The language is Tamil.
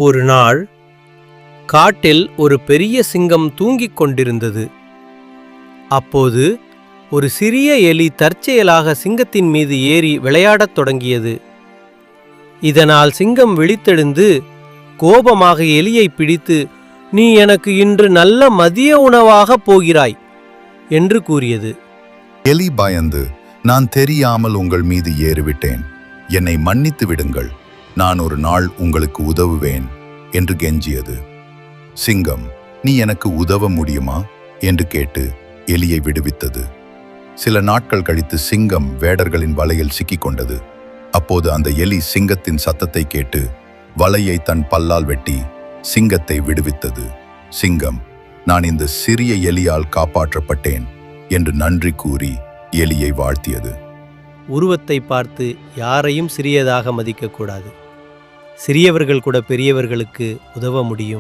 ஒரு நாள் காட்டில் ஒரு பெரிய சிங்கம் தூங்கிக் கொண்டிருந்தது. அப்போது ஒரு சிறிய எலி தற்செயலாக சிங்கத்தின் மீது ஏறி விளையாடத் தொடங்கியது. இதனால் சிங்கம் விழித்தெழுந்து கோபமாக எலியை பிடித்து, "நீ எனக்கு இன்று நல்ல மதிய உணவாகப் போகிறாய்" என்று கூறியது. எலி பயந்து, "நான் தெரியாமல் உங்கள் மீது ஏறிவிட்டேன், என்னை மன்னித்து விடுங்கள், நான் ஒரு நாள் உங்களுக்கு உதவுவேன்" என்று கெஞ்சியது. சிங்கம், "நீ எனக்கு உதவ முடியுமா?" என்று கேட்டு எலியை விடுவித்தது. சில நாட்கள் கழித்து சிங்கம் வேடர்களின் வலையில் சிக்கிக்கொண்டது. அப்போது அந்த எலி சிங்கத்தின் சத்தத்தை கேட்டு வலையை தன் பல்லால் வெட்டி சிங்கத்தை விடுவித்தது. சிங்கம், "நான் இந்த சிறிய எலியால் காப்பாற்றப்பட்டேன்" என்று நன்றி கூறி எலியை வாழ்த்தியது. உருவத்தை பார்த்து யாரையும் சிறியதாக மதிக்கக்கூடாது. சிறியவர்கள் கூட பெரியவர்களுக்கு உதவ முடியும்.